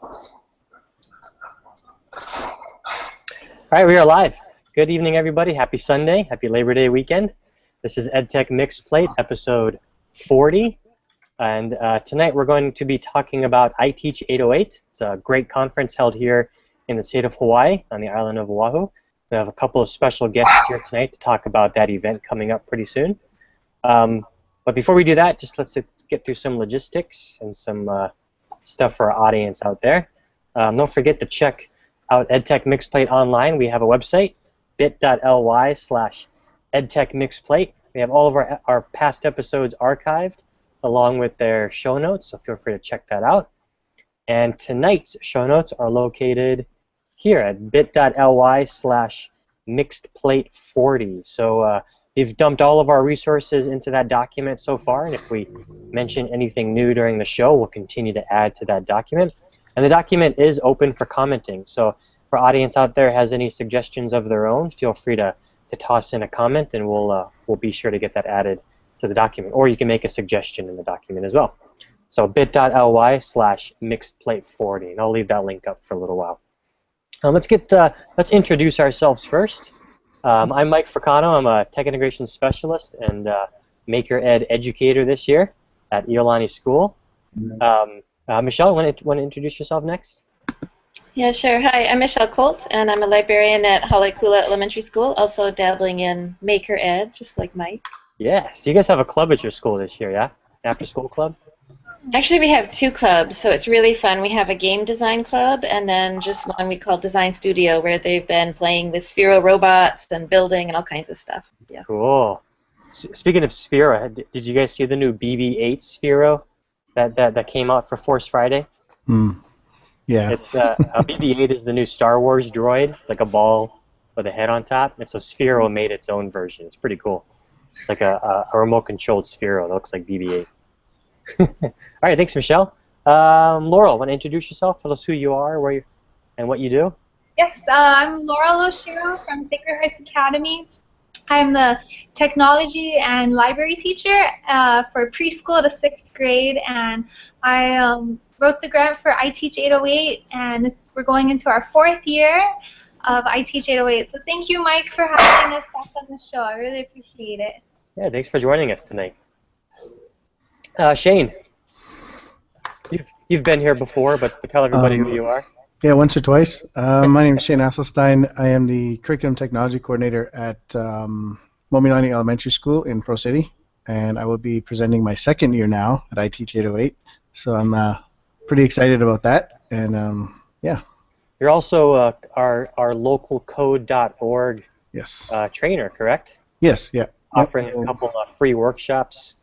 All right, we are live. Good evening, everybody. Happy Sunday. Happy Labor Day weekend. This is EdTech Mixed Plate, episode 40. And tonight we're going to be talking about iTeach808. It's a great conference held here in the state of Hawaii on the island of Oahu. We have a couple of special guests here tonight to talk about that event coming up pretty soon. But before we do that, just let's get through some logistics and some stuff for our audience out there. Don't forget to check out EdTech Mixed Plate online. We have a website, bit.ly/EdTechMixedPlate. We have all of our past episodes archived along with their show notes, so feel free to check that out. And tonight's show notes are located here at bit.ly/MixedPlate40. So we've dumped all of our resources into that document so far, and if we mention anything new during the show, we'll continue to add to that document. And the document is open for commenting, so if our audience out there has any suggestions of their own, feel free to toss in a comment, and we'll be sure to get that added to the document. Or you can make a suggestion in the document as well. So bit.ly/MixedPlate40, and I'll leave that link up for a little while. Let's introduce ourselves first. I'm Mike Fricano. I'm a Tech Integration Specialist and Maker Ed Educator this year at Iolani School. Michelle, want to introduce yourself next? Yeah, sure. Hi, I'm Michelle Colte, and I'm a librarian at Haleakula Elementary School, also dabbling in Maker Ed, just like Mike. Yes. You guys have a club at your school this year, yeah? After-school club? Actually, we have two clubs, so it's really fun. We have a game design club, and then just one we call Design Studio, where they've been playing with Sphero robots and building and all kinds of stuff. Yeah. Cool. Speaking of Sphero, did you guys see the new BB-8 Sphero that came out for Force Friday? Yeah. It's BB-8 is the new Star Wars droid, like a ball with a head on top, and so Sphero made its own version. It's pretty cool. It's like a remote-controlled Sphero that looks like BB-8. All right, thanks, Michelle. Laurel, want to introduce yourself? Tell us who you are, where you, and what you do. Yes, I'm Laurel Oshiro from Sacred Hearts Academy. I'm the technology and library teacher for preschool to 6th grade, and I wrote the grant for iTeach808, and we're going into our 4th year of iTeach808. So thank you, Mike, for having us back on the show. I really appreciate it. Yeah, thanks for joining us tonight. Shane, you've been here before, but tell everybody who you are. Yeah, once or twice. My name is Shane Asselstine. I am the Curriculum Technology Coordinator at Momilani Elementary School in Pro City, and I will be presenting my 2nd year now at iTeach808. So I'm pretty excited about that, and yeah. You're also our local code.org Yes. Trainer, correct? Yes, yeah. Offering a couple of free workshops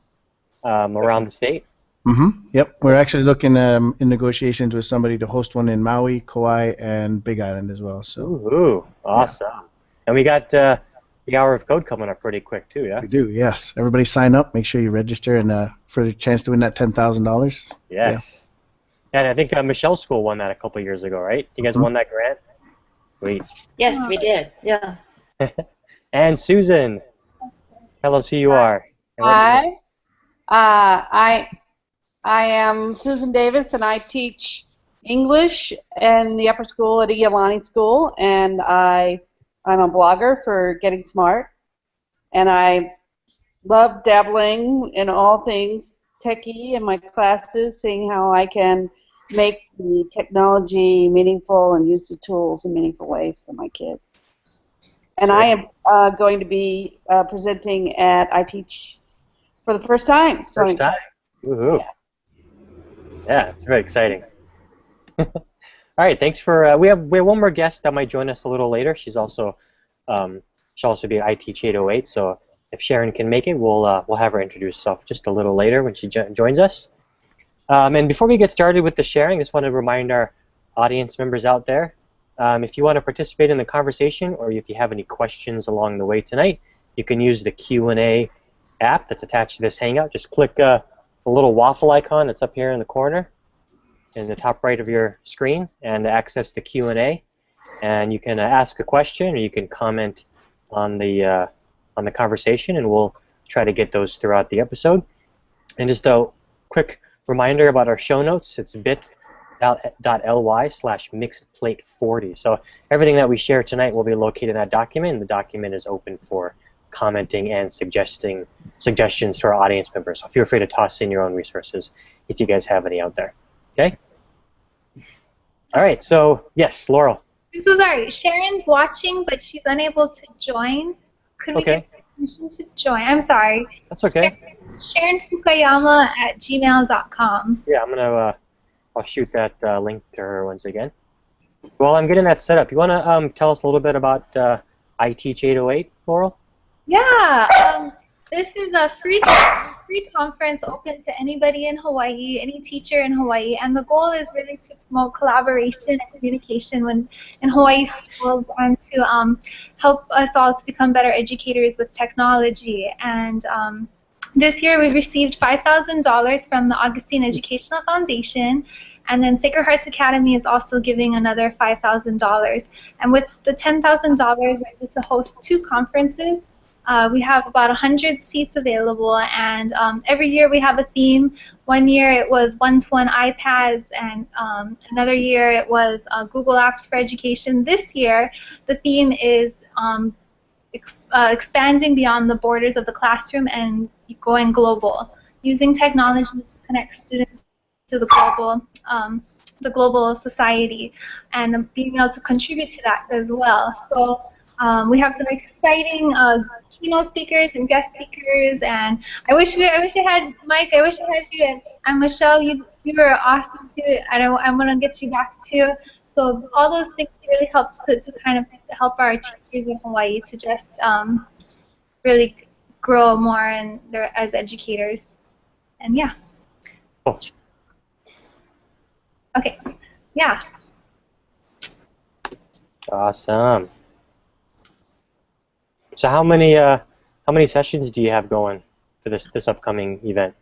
around the state. Yep. We're actually looking in negotiations with somebody to host one in Maui, Kauai, and Big Island as well. So. Ooh, awesome. Yeah. And we got the Hour of Code coming up pretty quick too, yeah? We do, yes. Everybody sign up. Make sure you register and for the chance to win that $10,000. Yes. Yeah. And I think Michelle's school won that a couple years ago, right? You guys won that grant? Sweet. Yes, we did. Yeah. And Susan, tell us who you are. Hi. I am Susan Davis, and I teach English in the upper school at Iolani School, and I'm a blogger for Getting Smart, and I love dabbling in all things techie in my classes, seeing how I can make the technology meaningful and use the tools in meaningful ways for my kids. And I am going to be presenting at iTeach for the first time. So first time. Woohoo. Yeah, it's very exciting. All right, thanks for. We have one more guest that might join us a little later. She'll also be at iTeach808. So if Sharon can make it, we'll have her introduce herself just a little later when she joins us. And before we get started with the sharing, I just want to remind our audience members out there, if you want to participate in the conversation or if you have any questions along the way tonight, you can use the Q&A app that's attached to this Hangout. Just click the little waffle icon that's up here in the corner in the top right of your screen and access the Q&A. And you can ask a question or you can comment on the conversation, and we'll try to get those throughout the episode. And just a quick reminder about our show notes. It's bit.ly/ bit.ly/mixedplate40. So everything that we share tonight will be located in that document, and the document is open for commenting and suggestions to our audience members. So feel free to toss in your own resources if you guys have any out there. Okay? All right, so yes, Laurel. I'm so sorry. Sharon's watching, but she's unable to join. Could we get permission to join? I'm sorry. That's okay. Sharon Fukuyama at gmail.com. Yeah, I'll shoot that link to her once again. Well, I'm getting that set up. You want to tell us a little bit about iTeach808, Laurel? Yeah. This is a free conference open to anybody in Hawaii, any teacher in Hawaii, and the goal is really to promote collaboration and communication in Hawaii schools and to help us all to become better educators with technology. And this year we received $5,000 from the Augustine Educational Foundation, and then Sacred Hearts Academy is also giving another $5,000. And with the $10,000, we're able to host 2 conferences. We have about 100 seats available, and every year we have a theme. One year it was one-to-one iPads, and another year it was Google Apps for Education. This year the theme is expanding beyond the borders of the classroom and going global, using technology to connect students to the global society, and being able to contribute to that as well. So we have some exciting keynote speakers and guest speakers, and I wish I had Mike. I wish I had you, and Michelle. You were awesome too. I'm gonna get you back too. So all those things really helped to kind of help our teachers in Hawaii to just really grow more as educators. And yeah. Cool. Okay. Yeah. Awesome. So how many sessions do you have going for this upcoming event?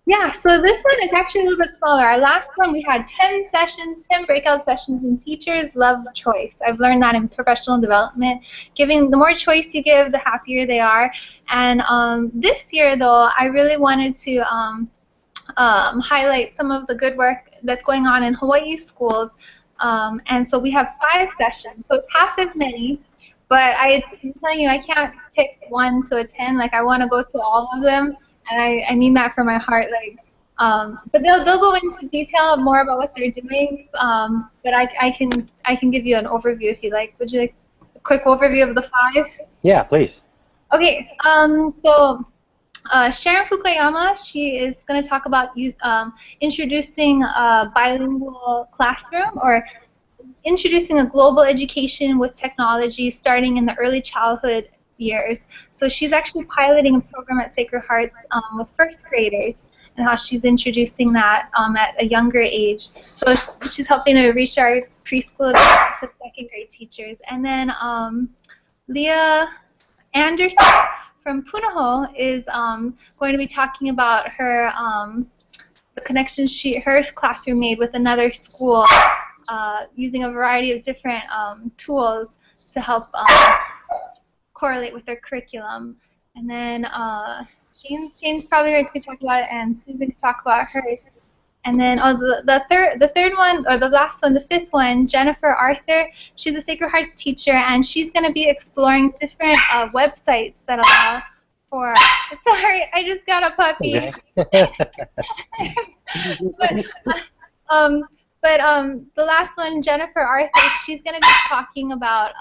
Yeah, so this one is actually a little bit smaller. Our last one we had 10 sessions, 10 breakout sessions, and teachers love choice. I've learned that in professional development. The more choice you give, the happier they are. And this year, though, I really wanted to highlight some of the good work that's going on in Hawaii schools. And so we have 5 sessions, so it's half as many. But I'm telling you, I can't pick one to attend. Like, I want to go to all of them, and I mean that from my heart. Like, but they'll go into detail more about what they're doing. But I can give you an overview if you like. Would you like a quick overview of the 5? Yeah, please. Okay. So Sharon Fukuyama, she is going to talk about introducing a bilingual classroom, or introducing a global education with technology starting in the early childhood years. So she's actually piloting a program at Sacred Hearts with first graders, and how she's introducing that at a younger age. So she's helping to reach our preschool to second grade teachers. And then Leah Anderson from Punahou is going to be talking about her the connection her classroom made with another school, using a variety of different tools to help correlate with their curriculum. And then Jane's probably going to talk about it, and Susan can talk about hers. And then the third one, or the last one, the 5th one, Jennifer Arthur, she's a Sacred Hearts teacher, and she's going to be exploring different websites that allow for, sorry, I just got a puppy. Okay. But the last one, Jennifer Arthur, she's going to be talking about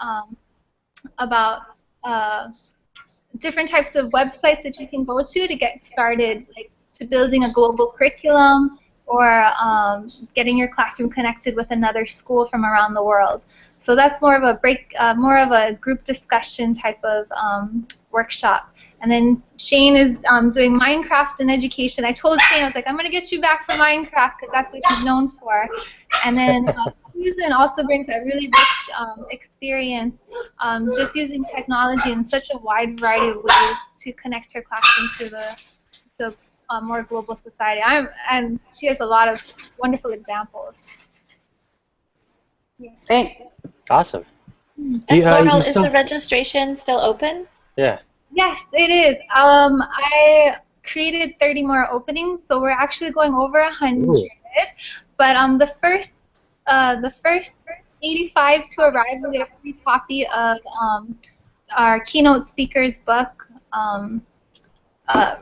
different types of websites that you can go to get started, like to building a global curriculum, or getting your classroom connected with another school from around the world. So that's more of a group discussion type of workshop. And then Shane is doing Minecraft and education. I told Shane, I was like, I'm going to get you back for Minecraft because that's what he's known for. And then Susan also brings a really rich experience just using technology in such a wide variety of ways to connect her classroom to the more global society. And she has a lot of wonderful examples. Yeah. Thanks. Awesome. Laurel, is the registration still open? Yeah. Yes, it is. I created 30 more openings, so we're actually going over 100. Ooh. But the first the first 85 to arrive will get a free copy of our keynote speaker's book,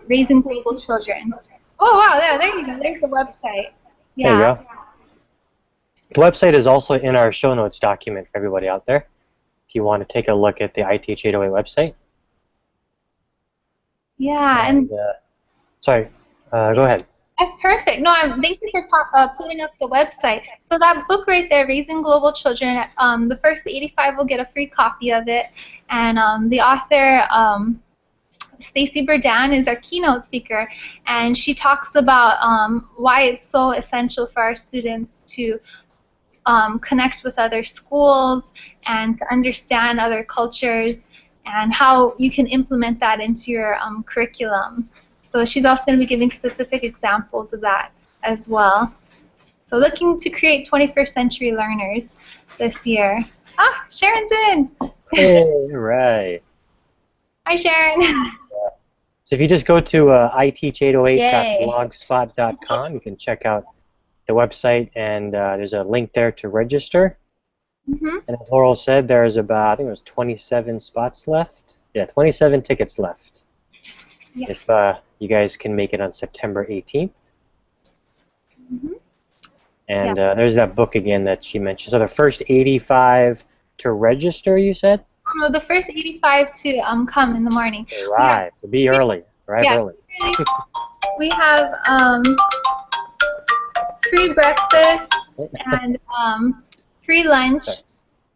Raising Global Children. Oh, wow, there you go. There's the website. There you Yeah. go. The website is also in our show notes document for everybody out there, if you want to take a look at the iTeach808 website. Yeah, and sorry, go ahead. that's perfect. No, thank you for pulling up the website. So that book right there, Raising Global Children, the first 85 will get a free copy of it, and the author, Stacy Burdan, is our keynote speaker, and she talks about why it's so essential for our students to connect with other schools and to understand other cultures and how you can implement that into your curriculum. So she's also going to be giving specific examples of that as well. So looking to create 21st century learners this year. Ah, Sharon's in! Hey, right. Hi, Sharon. So if you just go to iTeach808.blogspot.com, you can check out the website, and there's a link there to register. Mm-hmm. And as Laurel said, there's about, I think it was 27 spots left. Yeah, 27 tickets left. Yeah. If you guys can make it on September 18th. Mm-hmm. And there's that book again that she mentioned. So the first 85 to register, you said? No, the first 85 to come in the morning. Arrive. Be early. Arrive early. We have free breakfast and free lunch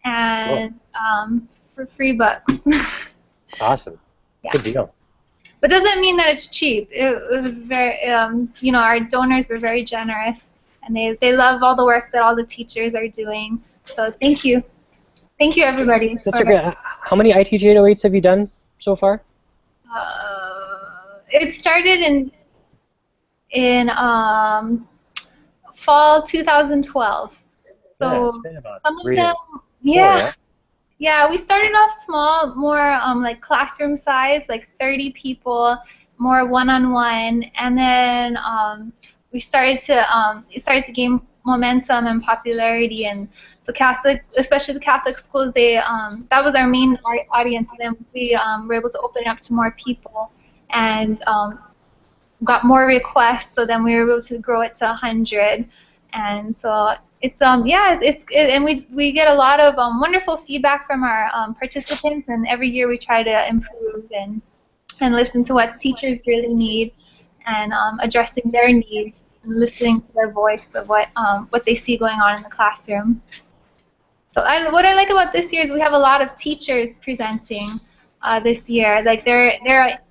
and for free books. Awesome. Yeah. Good deal. But doesn't mean that it's cheap. It was very, you know, our donors were very generous, and they love all the work that all the teachers are doing. So thank you. Thank you, everybody. That's okay. How many iTeach808s have you done so far? It started in fall 2012. So Yeah, it's been about some of 3 them, to 4, yeah, we started off small, more like classroom size, like 30 people, more one-on-one, and then we started to it started to gain momentum and popularity, and the Catholic, especially the Catholic schools, they that was our main audience, and then we were able to open it up to more people, and got more requests, so then we were able to grow it to 100, and so it's and we get a lot of wonderful feedback from our participants, and every year we try to improve and listen to what teachers really need, and addressing their needs and listening to their voice of what they see going on in the classroom. So what I like about this year is we have a lot of teachers presenting this year. Like they're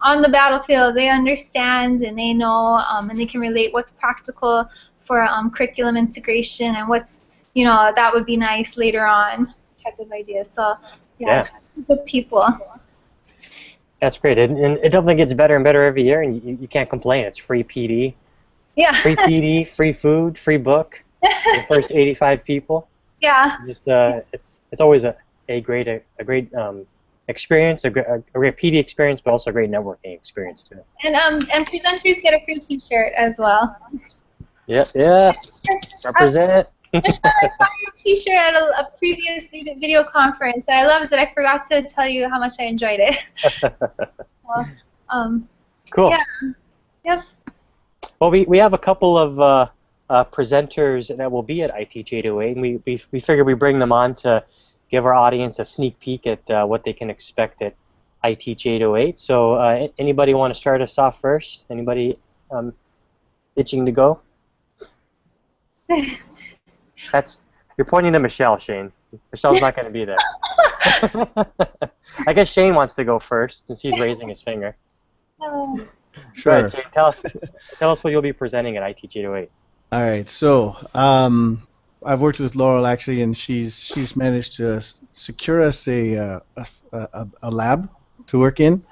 on the battlefield, they understand and they know and they can relate what's practical for curriculum integration and what's, you know, that would be nice later on type of ideas. So yeah. Good people. That's great, and it definitely gets better and better every year, and you can't complain. It's free PD. Yeah. Free PD, free food, free book. For the first 85 people. Yeah. It's always a great experience, a great PD experience, but also a great networking experience too. And presenters get a free T-shirt as well. Yep. Yeah. Represent. Michelle, I saw your T-shirt at a previous video conference. I loved it. I forgot to tell you how much I enjoyed it. Well, cool. Yeah. Yep. Well, we have a couple of presenters that will be at iTeach808, and we figured we bring them on to give our audience a sneak peek at what they can expect at iTeach808. So anybody want to start us off first? Anybody itching to go? You're pointing to Michelle, Shane. Michelle's not going to be there. I guess Shane wants to go first since he's raising his finger. Sure. Go ahead, Shane. Tell us what you'll be presenting at iTeach808. All right. So I've worked with Laurel actually, and she's managed to secure us a lab to work in.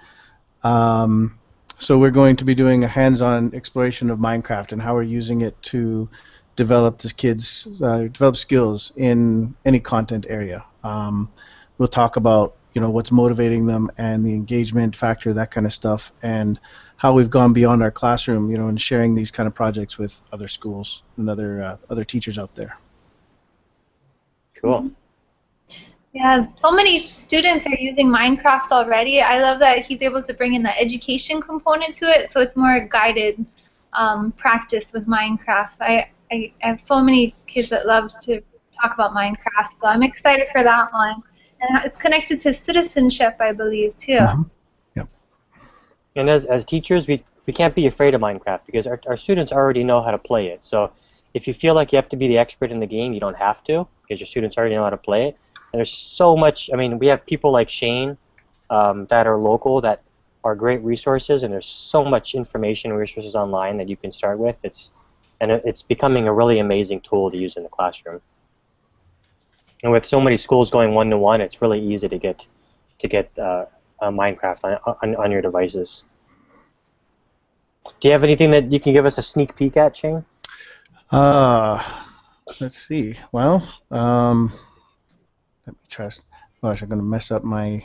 So we're going to be doing a hands-on exploration of Minecraft and how we're using it to develop the kids develop skills in any content area. We'll talk about what's motivating them and the engagement factor, that kind of stuff, and how we've gone beyond our classroom, and sharing these kind of projects with other schools and other teachers out there. Cool. Yeah, so many students are using Minecraft already. I love that he's able to bring in the education component to it, so it's more guided practice with Minecraft. I have so many kids that love to talk about Minecraft, so I'm excited for that one. And it's connected to citizenship, I believe, too. Mhm. Yep. And as teachers, we can't be afraid of Minecraft because our students already know how to play it. So if you feel like you have to be the expert in the game, you don't have to because your students already know how to play it. And there's so much, I mean, we have people like Shane that are local that are great resources, and there's so much information and resources online that you can start with. It's becoming a really amazing tool to use in the classroom. And with so many schools going one-to-one, it's really easy to get Minecraft on your devices. Do you have anything that you can give us a sneak peek at, Shane? Let's see. Well, let me try. Gosh, I'm going to mess up my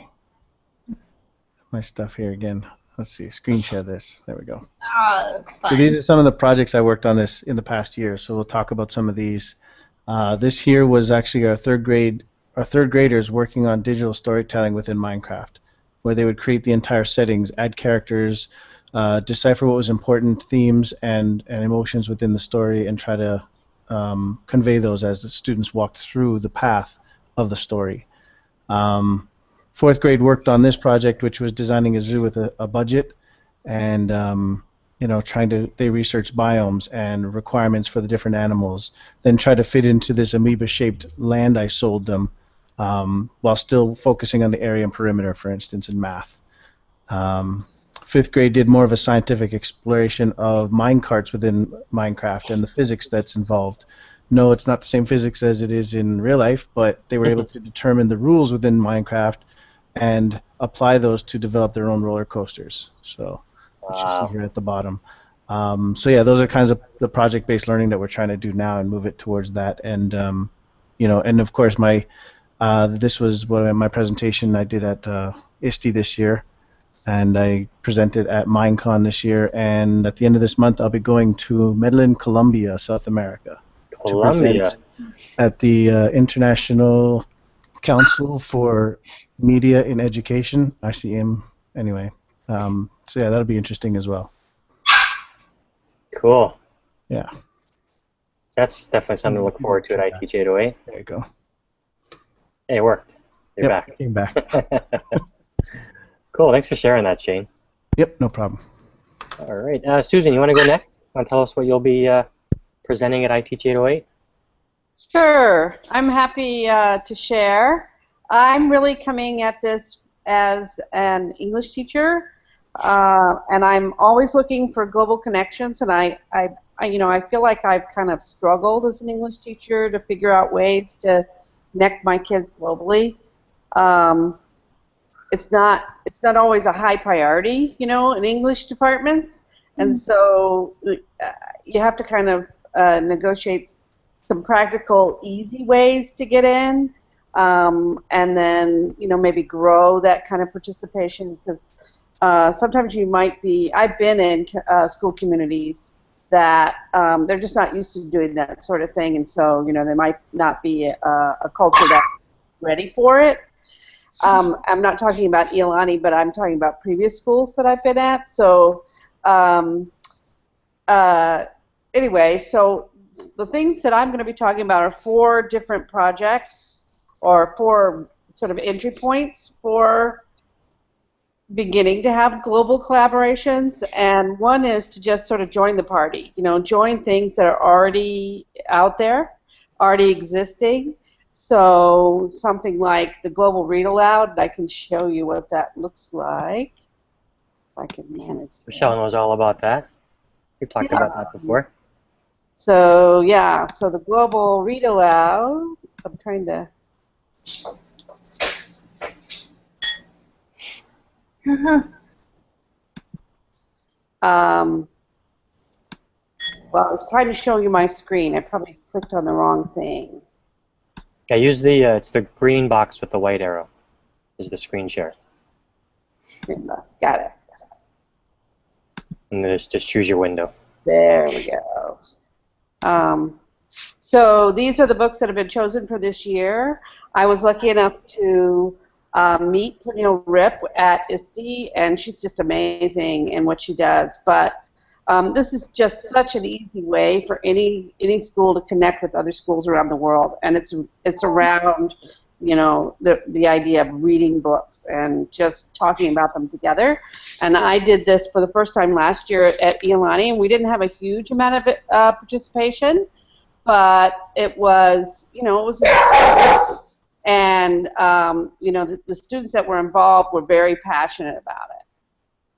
stuff here again. Let's see. Screen share this. There we go. Oh, that's fun. So these are some of the projects I worked on this in the past year. So we'll talk about some of these. This here was actually our third graders working on digital storytelling within Minecraft, where they would create the entire settings, add characters, decipher what was important themes and emotions within the story, and try to convey those as the students walked through the path of the story. Fourth grade worked on this project, which was designing a zoo with a budget, and they researched biomes and requirements for the different animals, then try to fit into this amoeba-shaped land I sold them, while still focusing on the area and perimeter, for instance, in math. Fifth grade did more of a scientific exploration of minecarts within Minecraft and the physics that's involved. No, it's not the same physics as it is in real life, but they were able to determine the rules within Minecraft and apply those to develop their own roller coasters. So, which you see here at the bottom. So yeah, those are kinds of the project-based learning that we're trying to do now and move it towards that. And and of course this was my presentation I did at ISTE this year. And I presented at Minecon this year, and at the end of this month, I'll be going to Medellin, Colombia, South America, to present at the International Council for Media in Education, ICM. Anyway, so yeah, that'll be interesting as well. Cool. Yeah. That's definitely something to look forward to at iTeach808. There you go. Hey, it worked. You're back. Came back. Cool. Thanks for sharing that, Shane. Yep, no problem. All right. Susan, you want to go next? Want to tell us what you'll be presenting at iTeach808? Sure. I'm happy to share. I'm really coming at this as an English teacher, and I'm always looking for global connections, and I feel like I've kind of struggled as an English teacher to figure out ways to connect my kids globally. It's not always a high priority, in English departments, and so you have to kind of negotiate some practical, easy ways to get in, and then maybe grow that kind of participation, because sometimes you might be. I've been in school communities that they're just not used to doing that sort of thing, and so there might not be a culture that's ready for it. I'm not talking about Iolani, but I'm talking about previous schools that I've been at. So anyway, so the things that I'm going to be talking about are 4 different projects, or 4 sort of entry points for beginning to have global collaborations. And one is to just sort of join the party, join things that are already out there, already existing. So something like the Global Read Aloud, I can show you what that looks like. If I can manage that. Michelle knows all about that. We've talked about that before. So yeah, so the Global Read Aloud, I'm trying to... well, I was trying to show you my screen. I probably clicked on the wrong thing. Yeah, use the it's the green box with the white arrow. Is the screen share. Green box, got it. And just choose your window. There we go. So these are the books that have been chosen for this year. I was lucky enough to meet Pernille Ripp at ISTE, and she's just amazing in what she does. But this is just such an easy way for any school to connect with other schools around the world, and it's around, you know, the idea of reading books and just talking about them together. And I did this for the first time last year at Iolani, and we didn't have a huge amount of participation, but it was, you know, it was, and you know, the students that were involved were very passionate about it.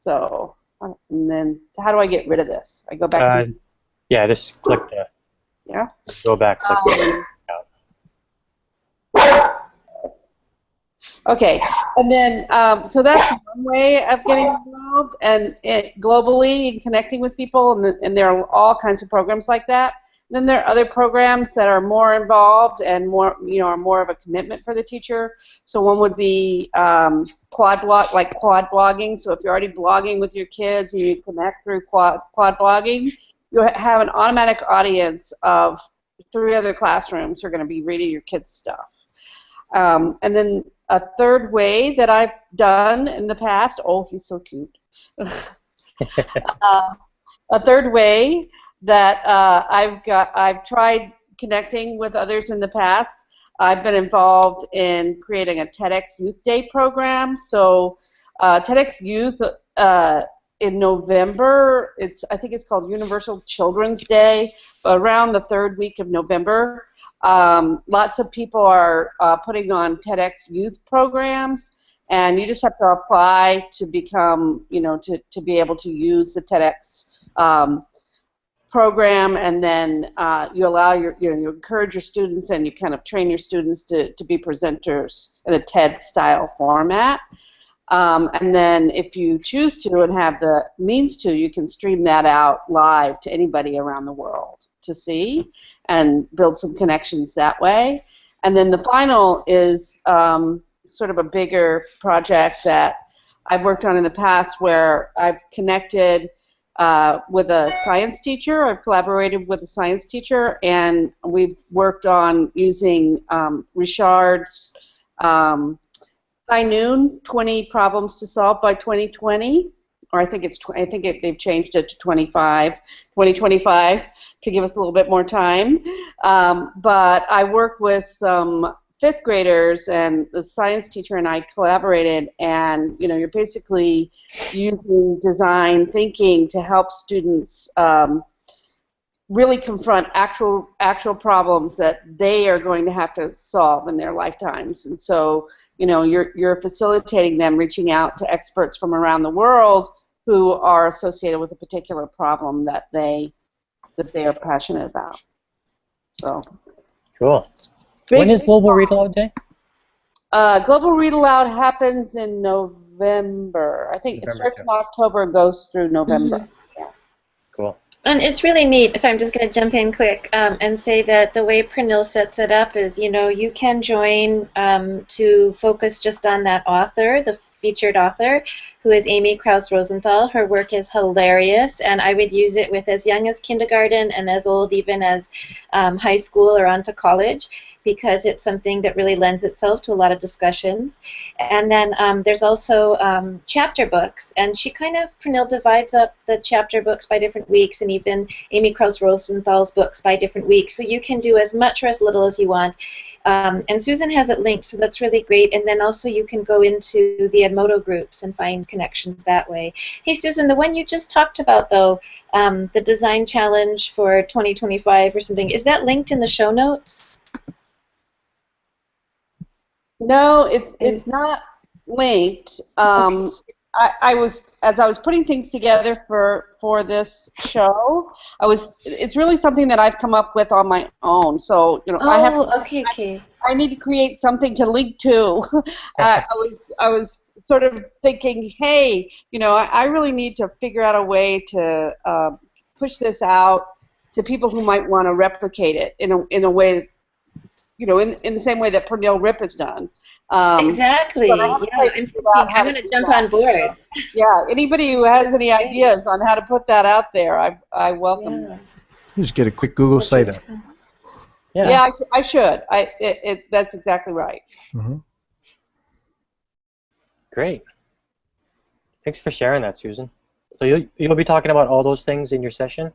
So. And then, how do I get rid of this? I go back to... Yeah, just click the... Yeah? Go back, click the... out. Okay, and then, so that's one way of getting involved, and globally, and connecting with people, and there are all kinds of programs like that. Then there are other programs that are more involved and more, you know, are more of a commitment for the teacher. So one would be quad blogging. So if you're already blogging with your kids and you connect through quad blogging, you have an automatic audience of 3 other classrooms who are going to be reading your kids' stuff. And then a third way that I've done in the past, oh, he's so cute. A third way that I've tried connecting with others in the past. I've been involved in creating a TEDx Youth Day program. So TEDx Youth in November, I think it's called Universal Children's Day, around the 3rd week of November. Lots of people are putting on TEDx Youth programs, and you just have to apply to become, you know, to be able to use the TEDx program, and then you allow you encourage your students, and you kind of train your students to be presenters in a TED style format. And then if you choose to and have the means to, you can stream that out live to anybody around the world to see and build some connections that way. And then the final is sort of a bigger project that I've worked on in the past, where I've connected with a science teacher. I've collaborated with a science teacher, and we've worked on using Richard's High Noon, 20 problems to solve by 2020, or I think they've changed it to 2025 to give us a little bit more time. But I worked with some 5th graders, and the science teacher and I collaborated, and you know, you're basically using design thinking to help students really confront actual problems that they are going to have to solve in their lifetimes. And so, you know, you're facilitating them reaching out to experts from around the world who are associated with a particular problem that they are passionate about. So cool. When is Global Read Aloud Day? Global Read Aloud happens in November. I think it starts in October and goes through November. Mm-hmm. Yeah. Cool. And it's really neat. So I'm just going to jump in quick and say that the way Pernille sets it up is, you know, you can join to focus just on that author, the featured author, who is Amy Krauss Rosenthal. Her work is hilarious, and I would use it with as young as kindergarten and as old even as high school or on to college, because it's something that really lends itself to a lot of discussions. And then there's also chapter books, and Pernille divides up the chapter books by different weeks, and even Amy Krauss Rosenthal's books by different weeks, so you can do as much or as little as you want. And Susan has it linked, so that's really great. And then also you can go into the Edmodo groups and find connections that way. Hey Susan, the one you just talked about though, the design challenge for 2025 or something, is that linked in the show notes? No, it's not linked. Okay. As I was putting things together for this show, it's really something that I've come up with on my own. So, you know, I need to create something to link to. I was sort of thinking, hey, you know, I really need to figure out a way to push this out to people who might want to replicate it in a way, you know, in the same way that Pernille Ripp has done. Exactly. I'm going to jump on board. Yeah. Anybody who has any ideas on how to put that out there, I welcome them. You just get a quick Google site up. Yeah. Yeah, I should. That's exactly right. Mm-hmm. Great. Thanks for sharing that, Susan. So you'll be talking about all those things in your session?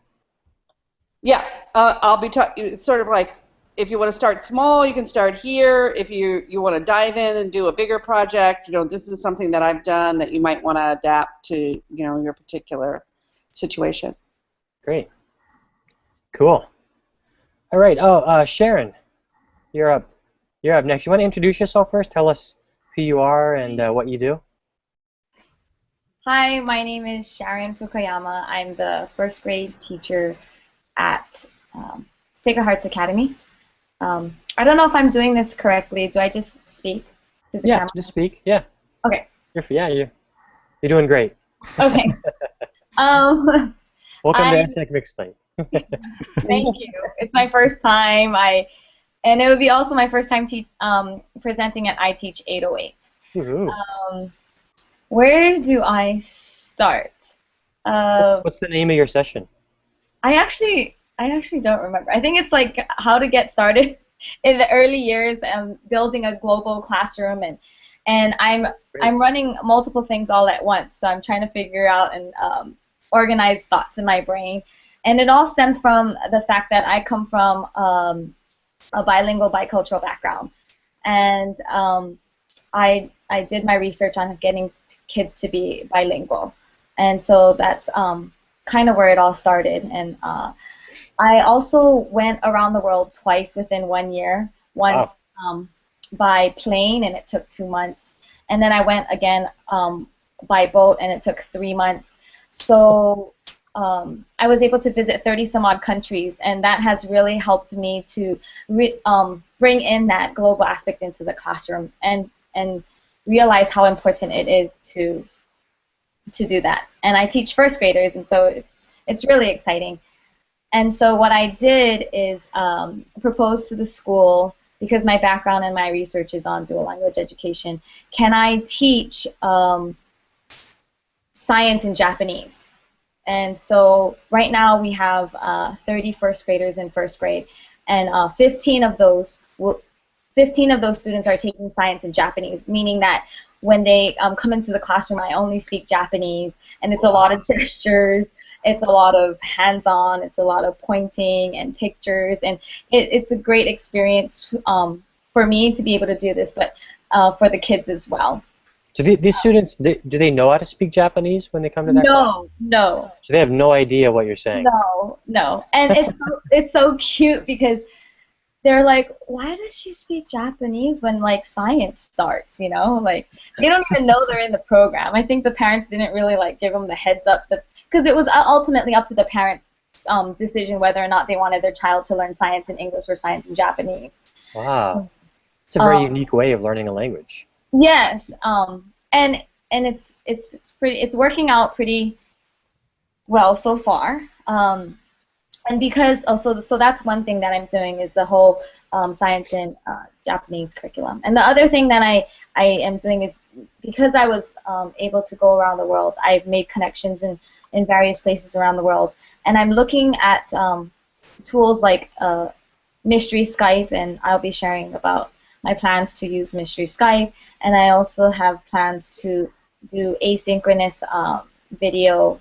Yeah, I'll be talking sort of like if you want to start small, you can start here. If you want to dive in and do a bigger project, this is something that I've done that you might want to adapt to, your particular situation. Great. Cool. All right. Oh, Sharon, you're up. You're up next. You want to introduce yourself first? Tell us who you are and what you do. Hi, my name is Sharon Fukuyama. I'm the first grade teacher at Sacred Hearts Academy. I don't know if I'm doing this correctly. Do I just speak to the camera? Just speak. Yeah. Okay. You're doing great. Okay. Welcome to EdTech Mixed Plate. Thank you. It's my first time. And it would be also my first time presenting at iTeach808. Where do I start? What's the name of your session? I actually don't remember. I think it's like how to get started in the early years and building a global classroom, and I'm running multiple things all at once. So I'm trying to figure out and organize thoughts in my brain, and it all stemmed from the fact that I come from a bilingual, bicultural background, and I did my research on getting kids to be bilingual, and so that's kind of where it all started. And I also went around the world twice within 1 year. Once by plane, and it took 2 months, and then I went again by boat, and it took 3 months. So I was able to visit 30 some odd countries, and that has really helped me to bring in that global aspect into the classroom and realize how important it is to do that. And I teach first graders, and so it's really exciting. And so what I did is propose to the school, because my background and my research is on dual language education, can I teach science in Japanese? And so right now we have 30 first graders in first grade, and 15 of those students are taking science in Japanese, meaning that when they come into the classroom, I only speak Japanese, and it's a lot of gestures, it's a lot of hands-on, it's a lot of pointing and pictures, and it's a great experience for me to be able to do this, but for the kids as well. So these students, do they know how to speak Japanese when they come to that class? No. So they have no idea what you're saying? No. And it's so cute because they're like, why does she speak Japanese when, like, science starts, Like, they don't even know they're in the program. I think the parents didn't really, like, give them the heads up, because it was ultimately up to the parents' decision whether or not they wanted their child to learn science in English or science in Japanese. Wow. It's a very unique way of learning a language. Yes, and it's working out pretty well so far. And because so that's one thing that I'm doing is the whole science in Japanese curriculum. And the other thing that I am doing is, because I was able to go around the world, I've made connections in various places around the world, and I'm looking at tools like Mystery Skype, and I'll be sharing about my plans to use Mystery Skype, and I also have plans to do asynchronous video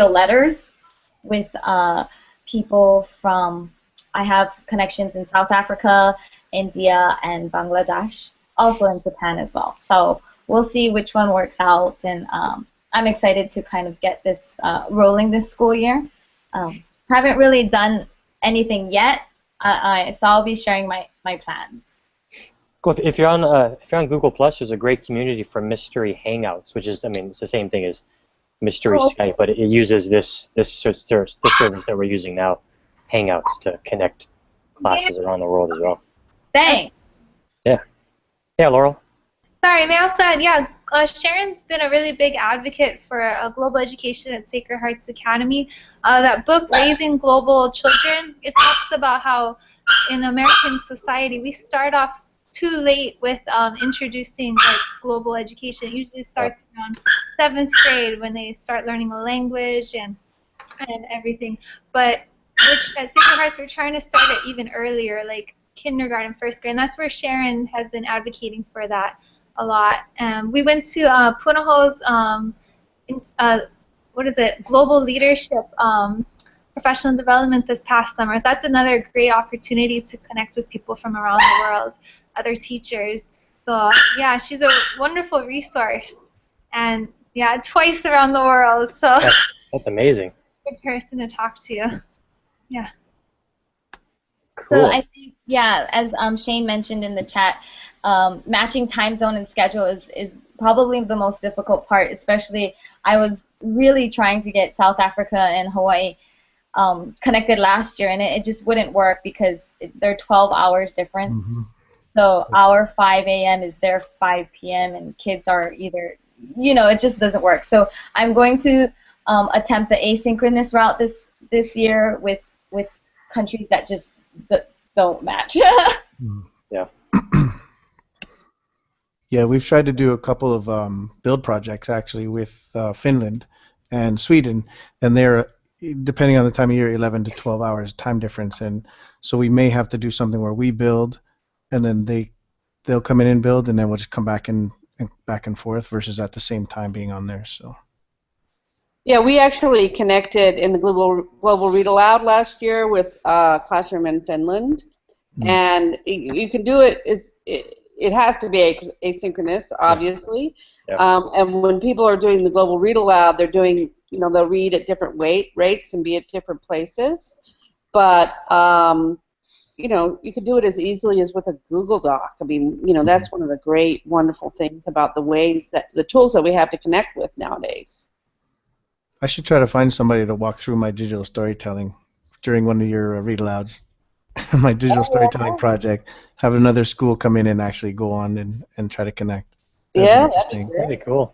letters with people from, I have connections in South Africa, India, and Bangladesh, also in Japan as well. So we'll see which one works out, and I'm excited to kind of get this rolling this school year. Haven't really done anything yet, so I'll be sharing my plans. Cool. If you're on Google Plus, there's a great community for Mystery Hangouts, which is, it's the same thing as Mystery Skype, but it uses this service that we're using now, Hangouts, to connect classes around the world as well. Thanks. Yeah, Laurel. Sorry, may I also add, Sharon's been a really big advocate for global education at Sacred Hearts Academy. That book, Raising Global Children, it talks about how in American society we start off too late with introducing global education. It usually starts around 7th grade when they start learning a language and everything. But at Sacred Hearts, we're trying to start it even earlier, like kindergarten, first grade, and that's where Sharon has been advocating for that a lot. We went to Punahou's, what is it, Global Leadership Professional Development this past summer. That's another great opportunity to connect with people from around the world, other teachers. So yeah, she's a wonderful resource, and yeah, twice around the world. So That's amazing. Good person to talk to. Yeah. Cool. So I think, yeah, as Shane mentioned in the chat, matching time zone and schedule is probably the most difficult part, especially I was really trying to get South Africa and Hawaii connected last year, and it just wouldn't work because they're 12 hours different. Mm-hmm. So our 5 a.m. is their 5 p.m. and kids are either, it just doesn't work. So I'm going to attempt the asynchronous route this year with countries that just don't match. Yeah. Yeah, we've tried to do a couple of build projects actually with Finland and Sweden, and they're, depending on the time of year, 11 to 12 hours time difference, and so we may have to do something where we build, and then they'll come in and build, and then we'll just come back and back and forth versus at the same time being on there. So. Yeah, we actually connected in the Global Read Aloud last year with a classroom in Finland, and you can do it. It has to be asynchronous, obviously. Yeah. And when people are doing the Global Read Aloud, they're doing, they'll read at different rates and be at different places. But you can do it as easily as with a Google Doc. I mean, that's one of the great, wonderful things about the tools that we have to connect with nowadays. I should try to find somebody to walk through my digital storytelling during one of your read alouds. My digital storytelling project. Have another school come in and actually go on and try to connect. That'd be interesting. That'd be cool.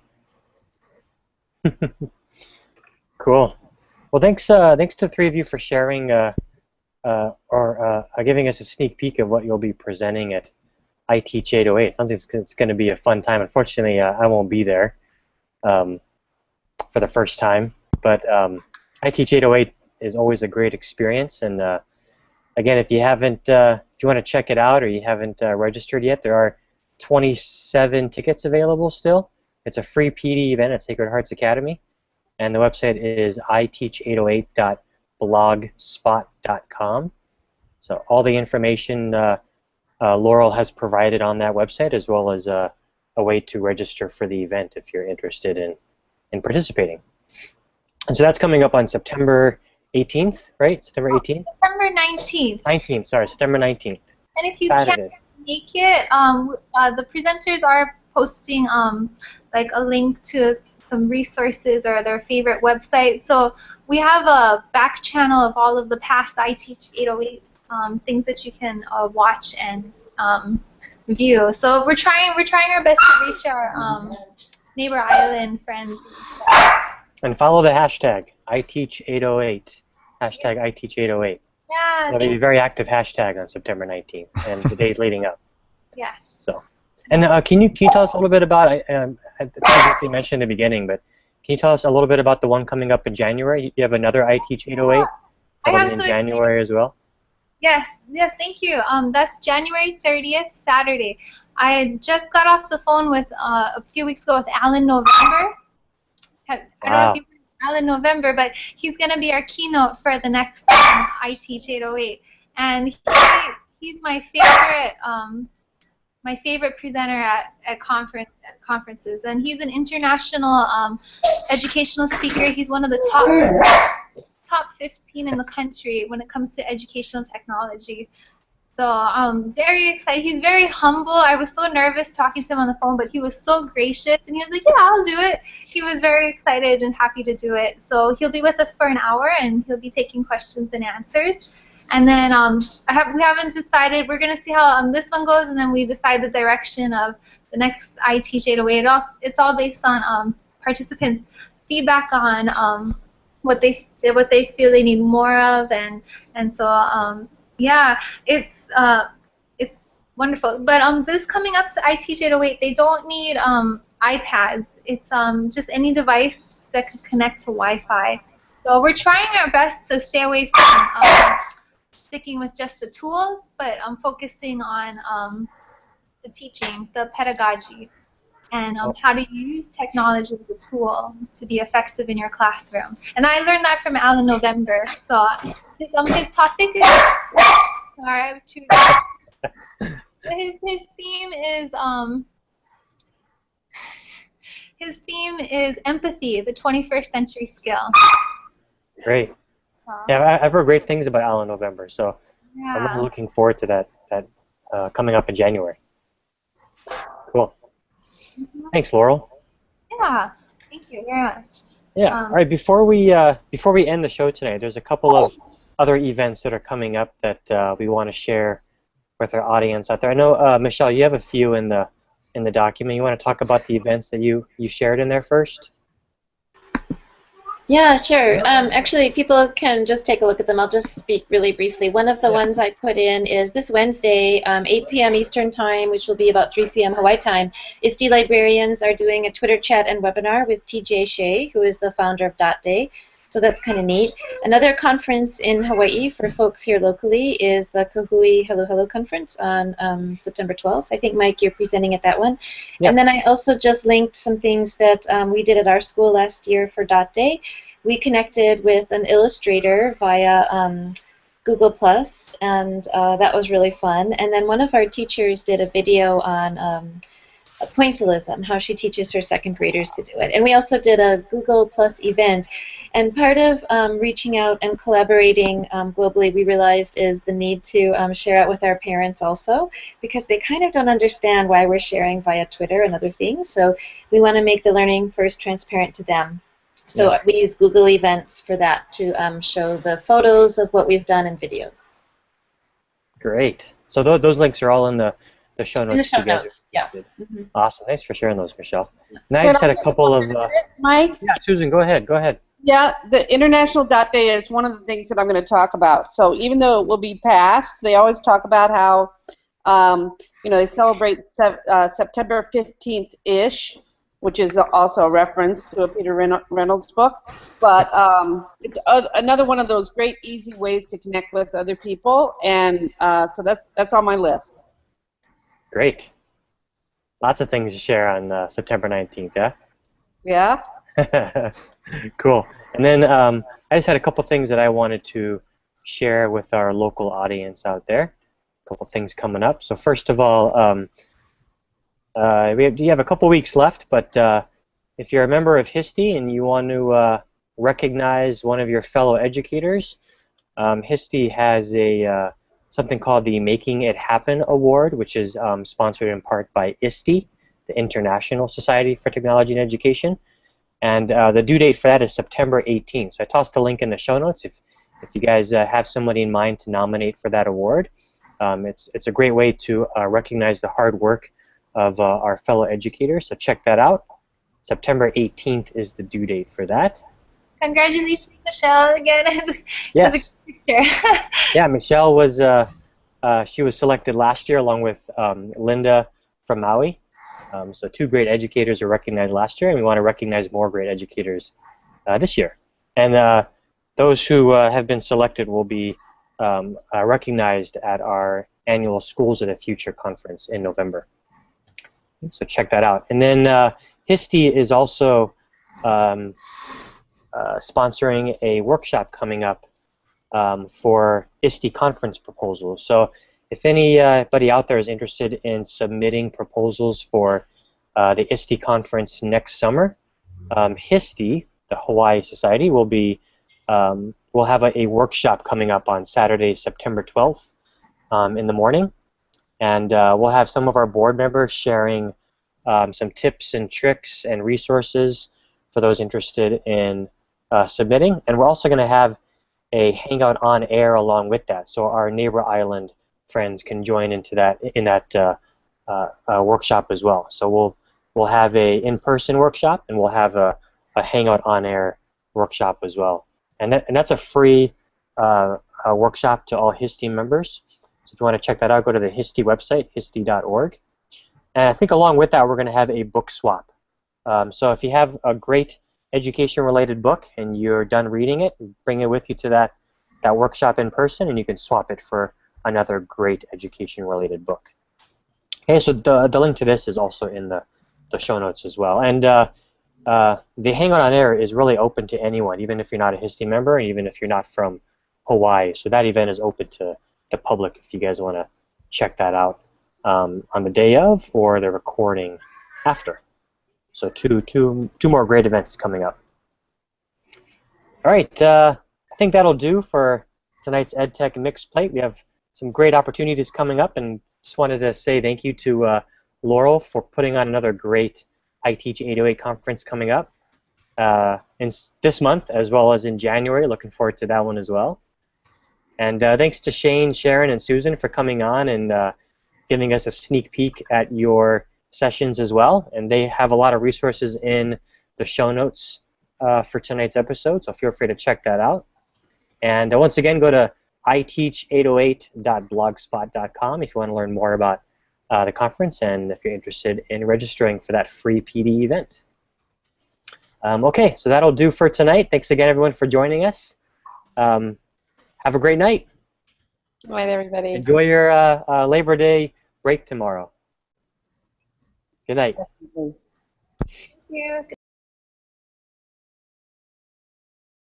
Cool. Well, thanks to the three of you for sharing or giving us a sneak peek of what you'll be presenting at iTeach808. Sounds like it's going to be a fun time. Unfortunately, I won't be there for the first time, but iTeach808 is always a great experience. And again, if you want to check it out or you haven't registered yet, there are 27 tickets available still. It's a free PD event at Sacred Hearts Academy, and the website is iteach808.blogspot.com. So all the information Laurel has provided on that website, as well as a way to register for the event if you're interested in participating. And so that's coming up on September 18th, right? September 18th? September 19th. 19th, sorry, September 19th. And if you Saturday. can't make it, the presenters are posting like a link to some resources or their favorite website. So we have a back channel of all of the past iTeach808 things that you can watch and view. So we're trying our best to reach our neighbor island friends. And follow the hashtag iTeach808. Hashtag iTeach808. Yeah. That'll be a very active hashtag on September 19th and the days leading up. Yes. So, and can you tell us a little bit about? I briefly mentioned in the beginning, but can you tell us a little bit about the one coming up in January? You have another iTeach808 coming in January as well. Yes, thank you. That's January 30th, Saturday. I just got off the phone with a few weeks ago with Alan November. I don't know if you heard Alan November, but he's going to be our keynote for the next iTeach808, and he's my favorite presenter at conferences, and he's an international educational speaker. He's one of the top 15 in the country when it comes to educational technology. So I'm very excited. He's very humble. I was so nervous talking to him on the phone, but he was so gracious, and he was like, yeah, I'll do it. He was very excited and happy to do it. So he'll be with us for an hour, and he'll be taking questions and answers. And then we haven't decided. We're going to see how this one goes, and then we decide the direction of the next iTeach808. It's all based on participants' feedback on what they feel they need more of, and so yeah, it's wonderful. But this coming up to iTeach808, they don't need iPads. It's just any device that can connect to Wi-Fi. So we're trying our best to stay away from sticking with just the tools, but I'm focusing on the teaching, the pedagogy, and how to use technology as a tool to be effective in your classroom. And I learned that from Alan November. So his topic is, sorry, I have two. His theme is empathy, the 21st century skill. Great. Yeah, I've heard great things about Alan November, so yeah. I'm really looking forward to that coming up in January. Cool. Thanks, Laurel. Yeah, thank you very much. Yeah. All right. Before we end the show tonight, there's a couple of other events that are coming up that we want to share with our audience out there. I know, Michelle, you have a few in the document. You want to talk about the events that you shared in there first? Yeah, sure. Actually, people can just take a look at them. I'll just speak really briefly. One of the ones I put in is this Wednesday, 8 p.m. Eastern Time, which will be about 3 p.m. Hawaii time. ISTE librarians are doing a Twitter chat and webinar with TJ Shea, who is the founder of Dot Day. So that's kind of neat. Another conference in Hawaii for folks here locally is the Kahui Hello Hello Conference on September 12th. I think, Mike, you're presenting at that one. Yeah. And then I also just linked some things that we did at our school last year for Dot Day. We connected with an illustrator via Google+, and that was really fun. And then one of our teachers did a video on pointillism, how she teaches her second graders to do it. And we also did a Google Plus event. And part of reaching out and collaborating globally, we realized, is the need to share out with our parents also, because they kind of don't understand why we're sharing via Twitter and other things. So we want to make the learning first transparent to them. So we use Google Events for that to show the photos of what we've done and videos. Great. So those links are all in the show notes. In the show notes, yeah. Mm-hmm. Awesome. Thanks for sharing those, Michelle. Now I just had a couple of... Mike? Yeah, Susan, go ahead. Go ahead. Yeah, the International Dot Day is one of the things that I'm going to talk about. So even though it will be past, they always talk about how, they celebrate September 15th-ish, which is also a reference to a Peter Reynolds book. But it's another one of those great, easy ways to connect with other people, and so that's on my list. Great. Lots of things to share on September 19th, yeah? Yeah. Cool. And then I just had a couple things that I wanted to share with our local audience out there. A couple things coming up. So first of all, you have a couple weeks left, but if you're a member of HISTE and you want to recognize one of your fellow educators, HISTE has something called the Making It Happen Award, which is sponsored in part by ISTE, the International Society for Technology and Education. And the due date for that is September 18th. So I tossed a link in the show notes if you guys have somebody in mind to nominate for that award. It's a great way to recognize the hard work of our fellow educators, so check that out. September 18th is the due date for that. Congratulations, Michelle, again. Yes. Yeah, Michelle was she was selected last year along with Linda from Maui. So two great educators were recognized last year, and we want to recognize more great educators this year. And those who have been selected will be recognized at our annual Schools of the Future conference in November. So check that out. And then HISTE is also sponsoring a workshop coming up for ISTE conference proposals. So if anybody out there is interested in submitting proposals for the ISTE conference next summer, HISTE, the Hawaii Society, will have a workshop coming up on Saturday, September 12th in the morning. And we'll have some of our board members sharing some tips and tricks and resources for those interested in submitting. And we're also going to have a hangout on air along with that, so our neighbor island friends can join in that workshop as well. So we'll have a in-person workshop, and we'll have a hangout on air workshop as well. And that's a free workshop to all HISTE members. So if you want to check that out, go to the HISTE website, histe.org. And I think along with that, we're going to have a book swap. So if you have a great education-related book and you're done reading it, bring it with you to that workshop in person, and you can swap it for another great education-related book. Okay, so the link to this is also in the show notes as well. And the Hangout on Air is really open to anyone, even if you're not a HISTE member, and even if you're not from Hawaii. So that event is open to the public if you guys want to check that out on the day of or the recording after. So two more great events coming up. All right, I think that'll do for tonight's EdTech Mixed Plate. We have some great opportunities coming up, and just wanted to say thank you to Laurel for putting on another great iTeach808 conference coming up this month as well as in January. Looking forward to that one as well. And thanks to Shane, Sharon, and Susan for coming on and giving us a sneak peek at your sessions as well. And they have a lot of resources in the show notes for tonight's episode, so feel free to check that out. And once again, go to iTeach808.blogspot.com if you want to learn more about the conference and if you're interested in registering for that free PD event. Okay, so that'll do for tonight. Thanks again, everyone, for joining us. Have a great night. Good night, everybody. Enjoy your Labor Day break tomorrow. Good night. Thank you.